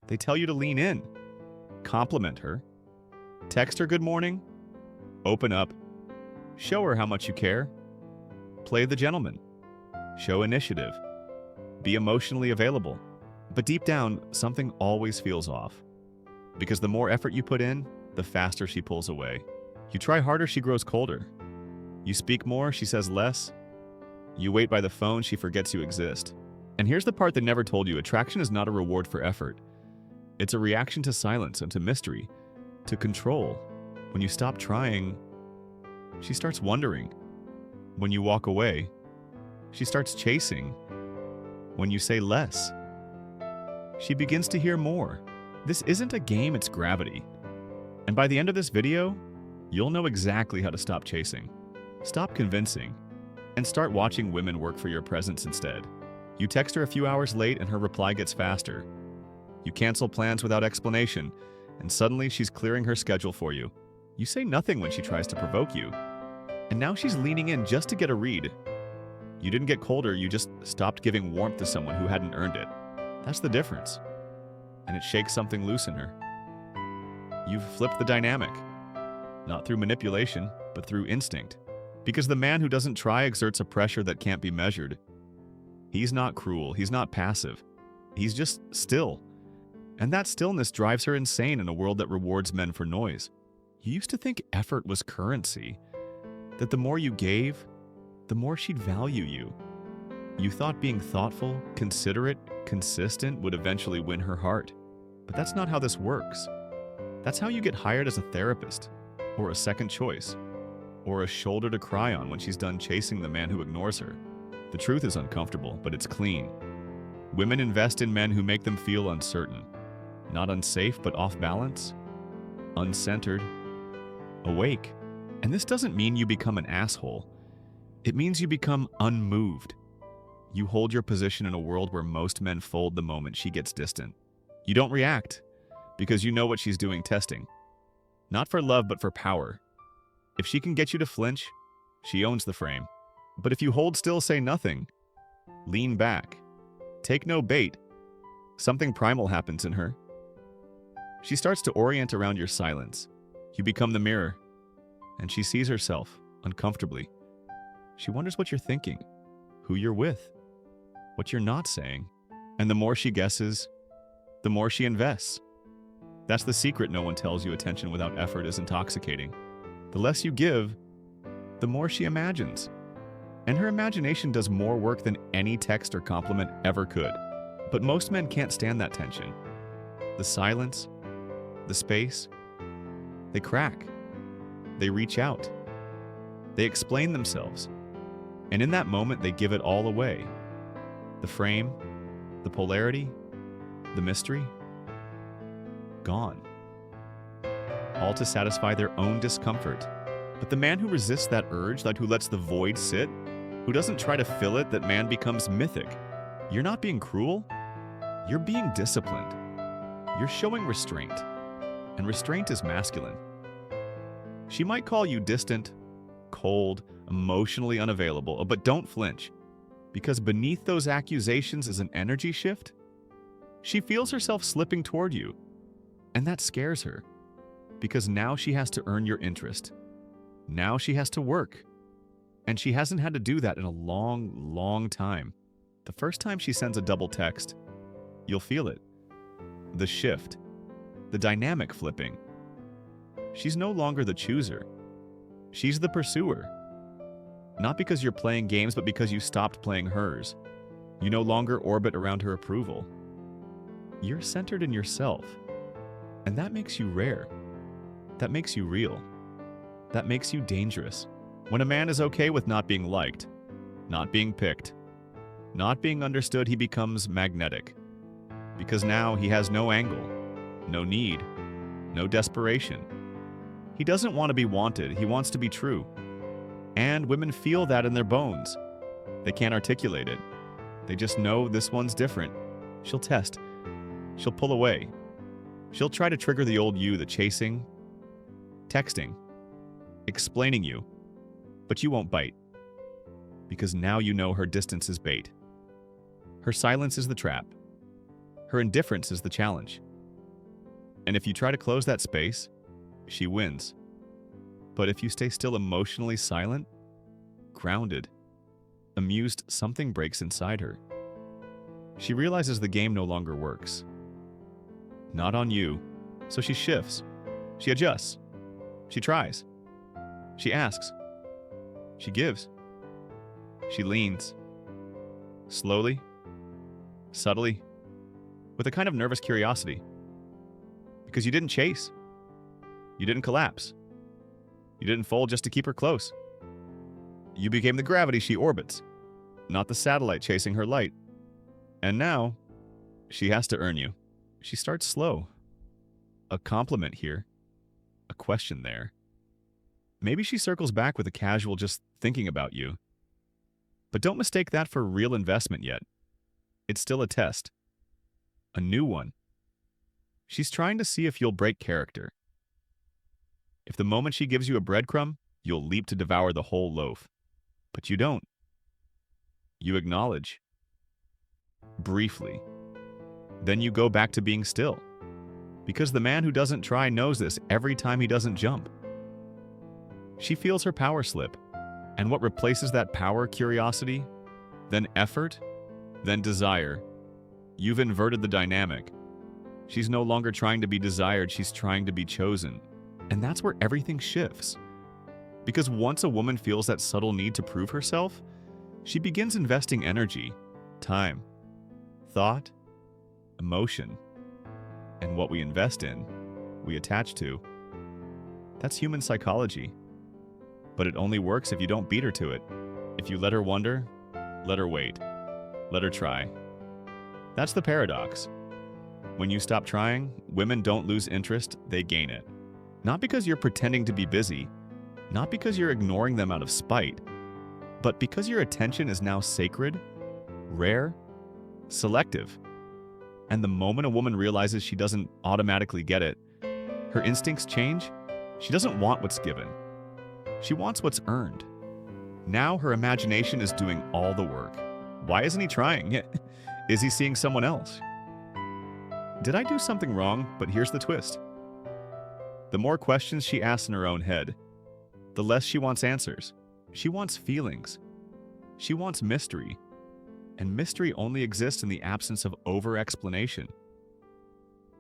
They tell you to lean in, compliment her, text her good morning, open up, show her how much you care, play the gentleman, show initiative, be emotionally available. But deep down, something always feels off. Because the more effort you put in, the faster she pulls away. You try harder, she grows colder. You speak more, she says less. You wait by the phone, she forgets you exist. And here's the part they never told you. Attraction is not a reward for effort. It's a reaction to silence and to mystery, to control. When you stop trying, she starts wondering. When you walk away, she starts chasing. When you say less, she begins to hear more. This isn't a game, it's gravity. And by the end of this video, you'll know exactly how to stop chasing, stop convincing, and start watching women work for your presence instead. You text her a few hours late and her reply gets faster. You cancel plans without explanation, and suddenly she's clearing her schedule for you. You say nothing when she tries to provoke you, and now she's leaning in just to get a read. You didn't get colder, you just stopped giving warmth to someone who hadn't earned it. That's the difference. And it shakes something loose in her. You've flipped the dynamic. Not through manipulation, but through instinct. Because the man who doesn't try exerts a pressure that can't be measured. He's not cruel, he's not passive. He's just still. And that stillness drives her insane in a world that rewards men for noise. You used to think effort was currency. That the more you gave, the more she'd value you. You thought being thoughtful, considerate, consistent would eventually win her heart. But that's not how this works. That's how you get hired as a therapist, or a second choice, or a shoulder to cry on when she's done chasing the man who ignores her. The truth is uncomfortable, but it's clean. Women invest in men who make them feel uncertain. Not unsafe, but off balance. Uncentered. Awake. And this doesn't mean you become an asshole. It means you become unmoved. You hold your position in a world where most men fold the moment she gets distant. You don't react, because you know what she's doing testing. Not for love, but for power. If she can get you to flinch, she owns the frame. But if you hold still, say nothing, lean back, take no bait, something primal happens in her. She starts to orient around your silence. You become the mirror, and she sees herself uncomfortably. She wonders what you're thinking, who you're with, what you're not saying. And the more she guesses, the more she invests. That's the secret no one tells you. Attention without effort is intoxicating. The less you give, the more she imagines. And her imagination does more work than any text or compliment ever could. But most men can't stand that tension. The silence, the space. They crack. They reach out. They explain themselves. And in that moment, they give it all away. The frame, the polarity, the mystery, gone. All to satisfy their own discomfort. But the man who resists that urge, who lets the void sit, who doesn't try to fill it, that man becomes mythic. You're not being cruel. You're being disciplined. You're showing restraint. And restraint is masculine. She might call you distant, cold, emotionally unavailable, but don't flinch. Because beneath those accusations is an energy shift. She feels herself slipping toward you. And that scares her. Because now she has to earn your interest. Now she has to work. And she hasn't had to do that in a long, long time. The first time she sends a double text, you'll feel it. The shift. The dynamic flipping. She's no longer the chooser. She's the pursuer. Not because you're playing games, but because you stopped playing hers. You no longer orbit around her approval. You're centered in yourself. And that makes you rare. That makes you real. That makes you dangerous. When a man is okay with not being liked, not being picked, not being understood, he becomes magnetic. Because now he has no angle, no need, no desperation. He doesn't want to be wanted, he wants to be true. And women feel that in their bones. They can't articulate it. They just know this one's different. She'll test. She'll pull away. She'll try to trigger the old you, the chasing, texting, explaining you. But you won't bite. Because now you know her distance is bait. Her silence is the trap. Her indifference is the challenge. And if you try to close that space, she wins. But if you stay still emotionally silent, grounded, amused, something breaks inside her. She realizes the game no longer works. Not on you, so she shifts. She adjusts. She tries. She asks. She gives. She leans. Slowly, subtly, with a kind of nervous curiosity. Because you didn't chase. You didn't collapse. You didn't fold just to keep her close. You became the gravity she orbits, not the satellite chasing her light. And now, she has to earn you. She starts slow. A compliment here. A question there. Maybe she circles back with a casual just thinking about you. But don't mistake that for real investment yet. It's still a test. A new one. She's trying to see if you'll break character. If the moment she gives you a breadcrumb, you'll leap to devour the whole loaf. But you don't. You acknowledge. Briefly. Then you go back to being still. Because the man who doesn't try knows this every time he doesn't jump. She feels her power slip. And what replaces that power? Curiosity, then effort, then desire. You've inverted the dynamic. She's no longer trying to be desired, she's trying to be chosen. And that's where everything shifts. Because once a woman feels that subtle need to prove herself, she begins investing energy, time, thought, emotion. And what we invest in, we attach to. That's human psychology. But it only works if you don't beat her to it. If you let her wonder, let her wait. Let her try. That's the paradox. When you stop trying, women don't lose interest, they gain it. Not because you're pretending to be busy, not because you're ignoring them out of spite, but because your attention is now sacred, rare, selective. And the moment a woman realizes she doesn't automatically get it, her instincts change. She doesn't want what's given. She wants what's earned. Now her imagination is doing all the work. Why isn't he trying? Is he seeing someone else? Did I do something wrong? But here's the twist. The more questions she asks in her own head, the less she wants answers. She wants feelings. She wants mystery. And mystery only exists in the absence of over-explanation.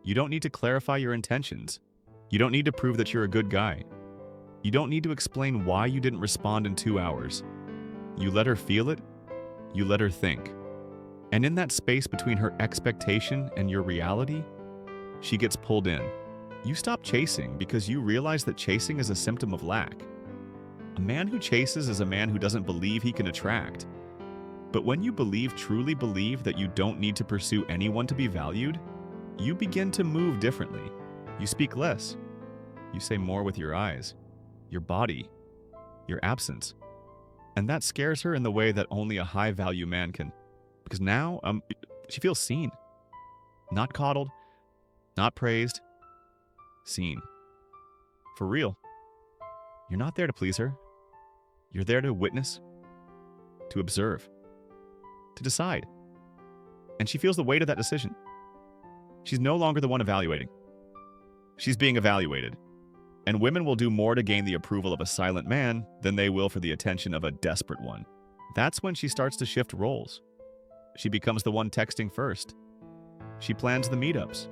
You don't need to clarify your intentions. You don't need to prove that you're a good guy. You don't need to explain why you didn't respond in 2 hours. You let her feel it. You let her think. And in that space between her expectation and your reality, she gets pulled in. You stop chasing because you realize that chasing is a symptom of lack. A man who chases is a man who doesn't believe he can attract. But when you truly believe that you don't need to pursue anyone to be valued, you begin to move differently. You speak less. You say more with your eyes, your body, your absence. And that scares her in the way that only a high-value man can. Because now, she feels seen. Not coddled, not praised, seen. For real. You're not there to please her. You're there to witness, to observe, to decide. And she feels the weight of that decision. She's no longer the one evaluating. She's being evaluated. And women will do more to gain the approval of a silent man than they will for the attention of a desperate one. That's when she starts to shift roles. She becomes the one texting first. She plans the meetups.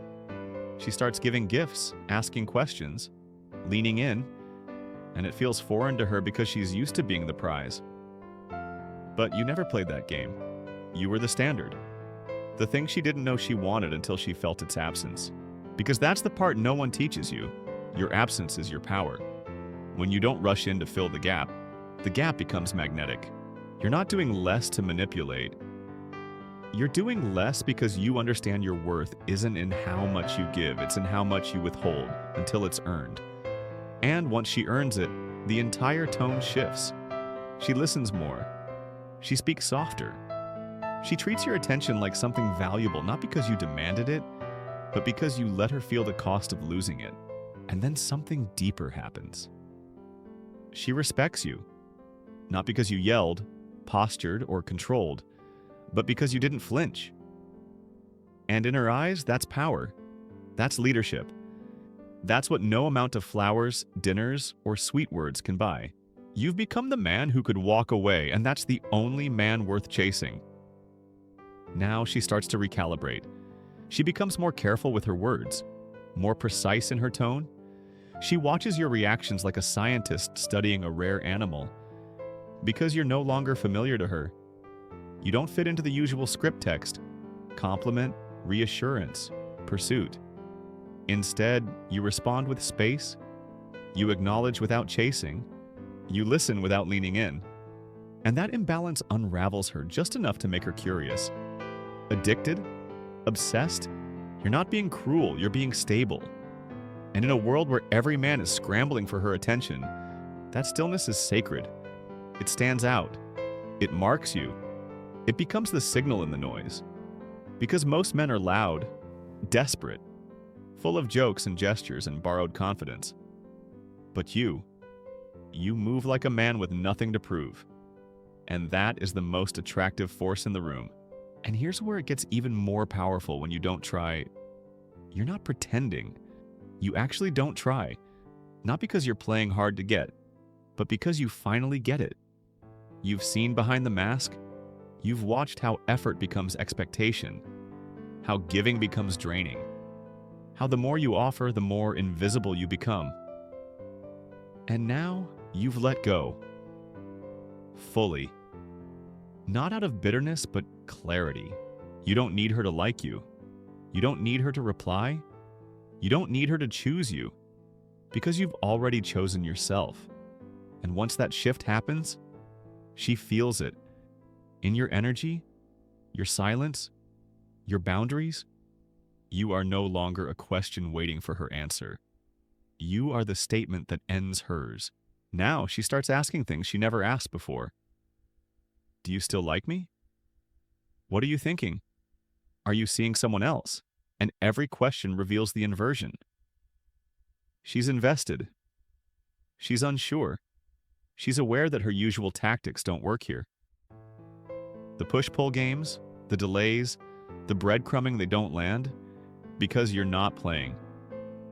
She starts giving gifts, asking questions, leaning in, and it feels foreign to her because she's used to being the prize. But you never played that game. You were the standard. The thing she didn't know she wanted until she felt its absence. Because that's the part no one teaches you. Your absence is your power. When you don't rush in to fill the gap becomes magnetic. You're not doing less to manipulate. You're doing less because you understand your worth isn't in how much you give, it's in how much you withhold until it's earned. And once she earns it, the entire tone shifts. She listens more. She speaks softer. She treats your attention like something valuable, not because you demanded it, but because you let her feel the cost of losing it. And then something deeper happens. She respects you, not because you yelled, postured, or controlled, but because you didn't flinch. And in her eyes, that's power. That's leadership. That's what no amount of flowers, dinners, or sweet words can buy. You've become the man who could walk away, and that's the only man worth chasing. Now she starts to recalibrate. She becomes more careful with her words, more precise in her tone. She watches your reactions like a scientist studying a rare animal. Because you're no longer familiar to her, you don't fit into the usual script text: compliment, reassurance, pursuit. Instead, you respond with space, you acknowledge without chasing, you listen without leaning in. And that imbalance unravels her just enough to make her curious. Addicted? Obsessed? You're not being cruel, you're being stable. And in a world where every man is scrambling for her attention, that stillness is sacred. It stands out. It marks you. It becomes the signal in the noise. Because most men are loud, desperate, full of jokes and gestures and borrowed confidence. But you move like a man with nothing to prove. And that is the most attractive force in the room. And here's where it gets even more powerful when you don't try. You're not pretending. You actually don't try. Not because you're playing hard to get, but because you finally get it. You've seen behind the mask. You've watched how effort becomes expectation, how giving becomes draining, how the more you offer, the more invisible you become. And now you've let go. Fully. Not out of bitterness, but clarity. You don't need her to like you. You don't need her to reply. You don't need her to choose you, because you've already chosen yourself. And once that shift happens, she feels it. In your energy, your silence, your boundaries, you are no longer a question waiting for her answer. You are the statement that ends hers. Now she starts asking things she never asked before. Do you still like me? What are you thinking? Are you seeing someone else? And every question reveals the inversion. She's invested. She's unsure. She's aware that her usual tactics don't work here. The push-pull games, the delays, the breadcrumbing they don't land, because you're not playing.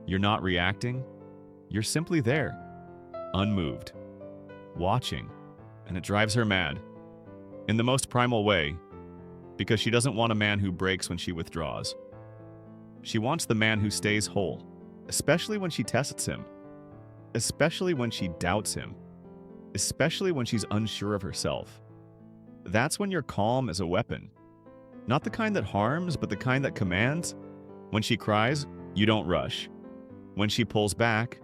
You're not reacting. You're simply there, unmoved, watching, and it drives her mad. In the most primal way, because she doesn't want a man who breaks when she withdraws. She wants the man who stays whole, especially when she tests him, especially when she doubts him, especially when she's unsure of herself. That's when you're calm as a weapon. Not the kind that harms, but the kind that commands. When she cries, you don't rush. When she pulls back,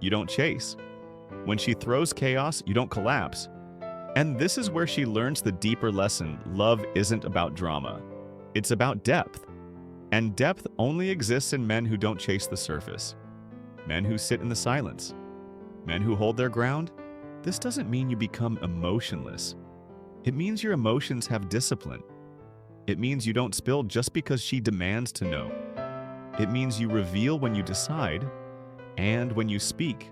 you don't chase. When she throws chaos, you don't collapse. And this is where she learns the deeper lesson: love isn't about drama. It's about depth. And depth only exists in men who don't chase the surface. Men who sit in the silence. Men who hold their ground. This doesn't mean you become emotionless. It means your emotions have discipline. It means you don't spill just because she demands to know. It means you reveal when you decide, and when you speak.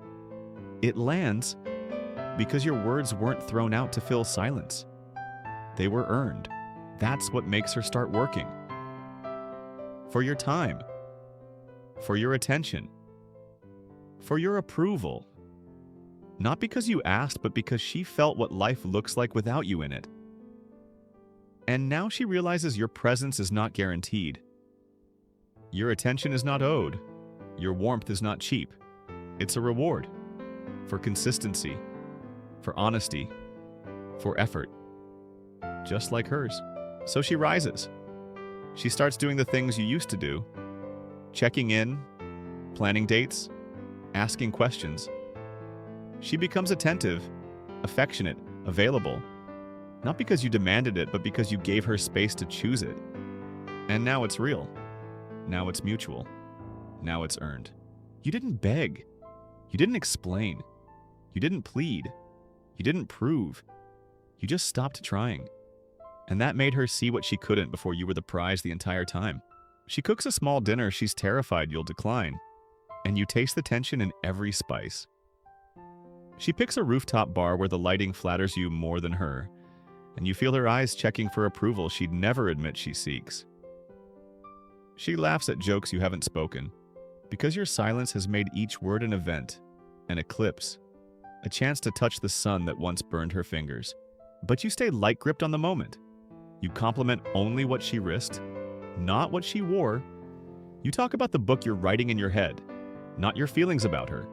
It lands because your words weren't thrown out to fill silence. They were earned. That's what makes her start working. For your time. For your attention. For your approval. Not because you asked, but because she felt what life looks like without you in it. And now she realizes your presence is not guaranteed. Your attention is not owed. Your warmth is not cheap. It's a reward. For consistency. For honesty. For effort. Just like hers. So she rises. She starts doing the things you used to do. Checking in. Planning dates. Asking questions. She becomes attentive, affectionate, available. Not because you demanded it, but because you gave her space to choose it. And now it's real. Now it's mutual. Now it's earned. You didn't beg. You didn't explain. You didn't plead. You didn't prove. You just stopped trying. And that made her see what she couldn't before you were the prize the entire time. She cooks a small dinner she's terrified you'll decline. And you taste the tension in every spice. She picks a rooftop bar where the lighting flatters you more than her, and you feel her eyes checking for approval she'd never admit she seeks. She laughs at jokes you haven't spoken, Because your silence has made each word an event, an eclipse, a chance to touch the sun that once burned her fingers. But you stay light-gripped on the moment. You compliment only what she risked, not what she wore. You talk about the book you're writing in your head, not your feelings about her.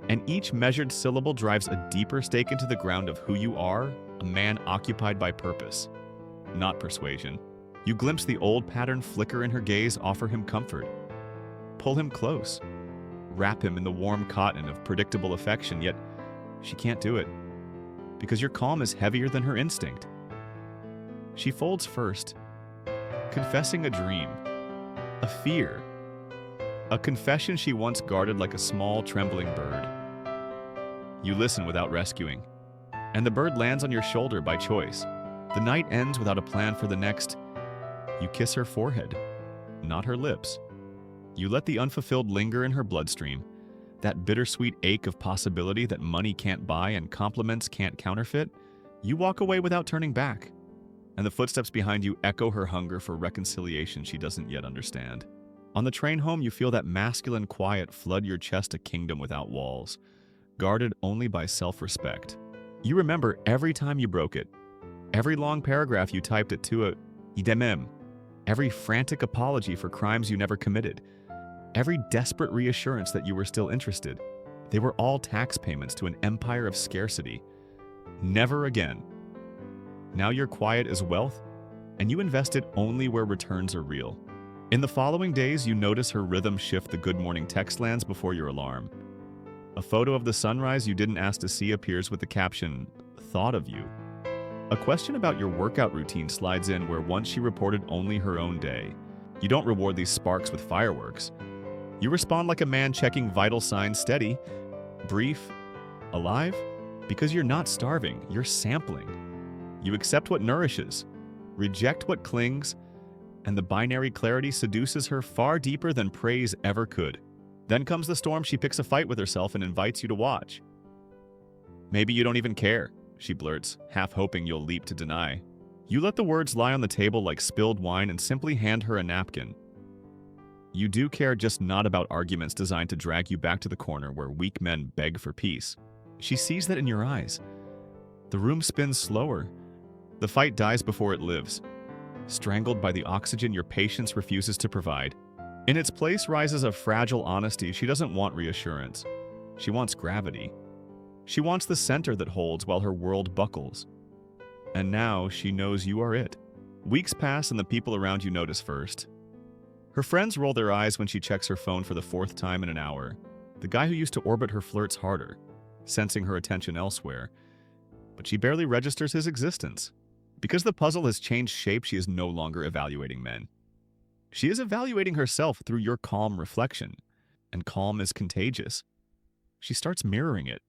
And each measured syllable drives a deeper stake into the ground of who you are, a man occupied by purpose, not persuasion. You glimpse the old pattern flicker in her gaze, offer him comfort. Pull him close. Wrap him in the warm cotton of predictable affection, yet she can't do it. Because your calm is heavier than her instinct. She folds first, confessing a dream, a fear, a confession she once guarded like a small, trembling bird. You listen without rescuing, and the bird lands on your shoulder by choice. The night ends without a plan for the next. You kiss her forehead, not her lips. You let the unfulfilled linger in her bloodstream, that bittersweet ache of possibility that money can't buy and compliments can't counterfeit. You walk away without turning back, and the footsteps behind you echo her hunger for reconciliation she doesn't yet understand. On the train home, you feel that masculine quiet flood your chest, a kingdom without walls, guarded only by self-respect. You remember every time you broke it, every long paragraph you typed at 2 idemem, every frantic apology for crimes you never committed, every desperate reassurance that you were still interested. They were all tax payments to an empire of scarcity. Never again. Now your quiet is wealth, and you invest it only where returns are real. In the following days, you notice her rhythm shift. The good morning text lands before your alarm. A photo of the sunrise you didn't ask to see appears with the caption, "Thought of you." A question about your workout routine slides in where once she reported only her own day. You don't reward these sparks with fireworks. You respond like a man checking vital signs, steady, brief, alive, because you're not starving, you're sampling. You accept what nourishes, reject what clings, and the binary clarity seduces her far deeper than praise ever could. Then comes the storm. She picks a fight with herself and invites you to watch. "Maybe you don't even care," she blurts, half hoping you'll leap to deny. You let the words lie on the table like spilled wine and simply hand her a napkin. You do care, just not about arguments designed to drag you back to the corner where weak men beg for peace. She sees that in your eyes. The room spins slower. The fight dies before it lives, strangled by the oxygen your patience refuses to provide. In its place rises a fragile honesty. She doesn't want reassurance. She wants gravity. She wants the center that holds while her world buckles. And now she knows you are it. Weeks pass and the people around you notice first. Her friends roll their eyes when she checks her phone for the 4th time in an hour. The guy who used to orbit her flirts harder, sensing her attention elsewhere. But she barely registers his existence. Because the puzzle has changed shape, she is no longer evaluating men. She is evaluating herself through your calm reflection. And calm is contagious. She starts mirroring it.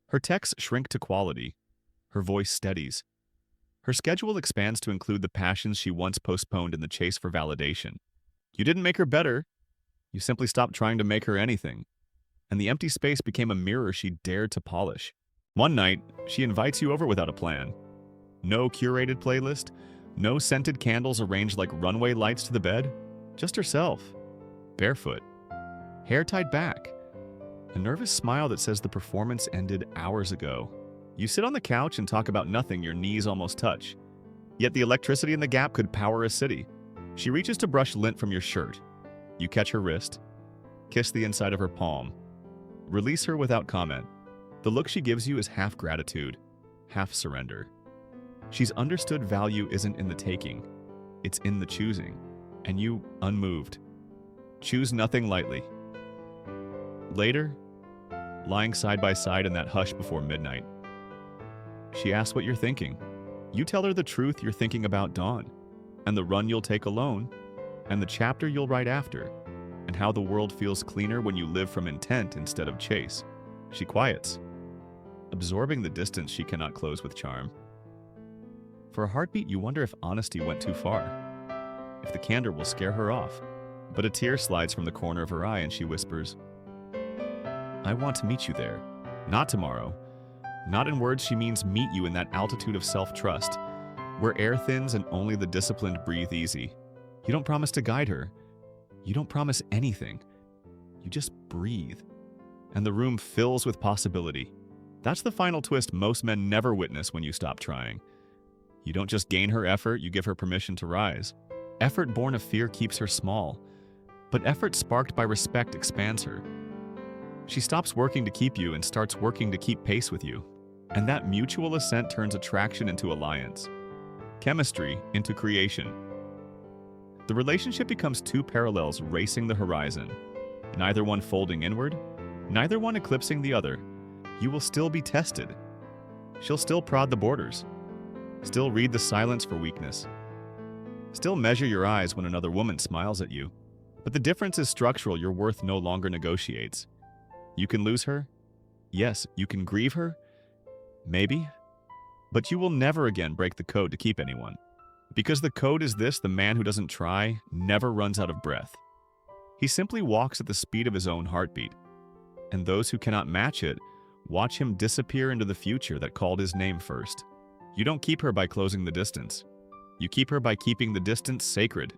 Her texts shrink to quality. Her voice steadies. Her schedule expands to include the passions she once postponed in the chase for validation. You didn't make her better. You simply stopped trying to make her anything. And the empty space became a mirror she dared to polish. One night, she invites you over without a plan. No curated playlist, no scented candles arranged like runway lights to the bed. Just herself, barefoot, hair tied back, a nervous smile that says the performance ended hours ago. You sit on the couch and talk about nothing, your knees almost touch. Yet the electricity in the gap could power a city. She reaches to brush lint from your shirt. You catch her wrist, kiss the inside of her palm, release her without comment. The look she gives you is half gratitude, half surrender. She's understood value isn't in the taking, it's in the choosing. And you, unmoved, choose nothing lightly. Later, lying side by side in that hush before midnight, she asks what you're thinking. You tell her the truth. You're thinking about dawn, and the run you'll take alone, and the chapter you'll write after, and how the world feels cleaner when you live from intent instead of chase. She quiets, absorbing the distance she cannot close with charm. For a heartbeat, you wonder if honesty went too far, if the candor will scare her off. But a tear slides from the corner of her eye and she whispers, "I want to meet you there. Not tomorrow." Not in words, she means meet you in that altitude of self-trust, where air thins and only the disciplined breathe easy. You don't promise to guide her. You don't promise anything. You just breathe, and the room fills with possibility. That's the final twist most men never witness when you stop trying. You don't just gain her effort, you give her permission to rise. Effort born of fear keeps her small, but effort sparked by respect expands her. She stops working to keep you and starts working to keep pace with you. And that mutual assent turns attraction into alliance, chemistry into creation. The relationship becomes two parallels racing the horizon, neither one folding inward, neither one eclipsing the other. You will still be tested. She'll still prod the borders, still read the silence for weakness, still measure your eyes when another woman smiles at you. But the difference is structural. Your worth no longer negotiates. You can lose her. Yes, you can grieve her. Maybe. But you will never again break the code to keep anyone. Because the code is this: the man who doesn't try never runs out of breath. He simply walks at the speed of his own heartbeat. And those who cannot match it watch him disappear into the future that called his name first. You don't keep her by closing the distance. You keep her by keeping the distance sacred.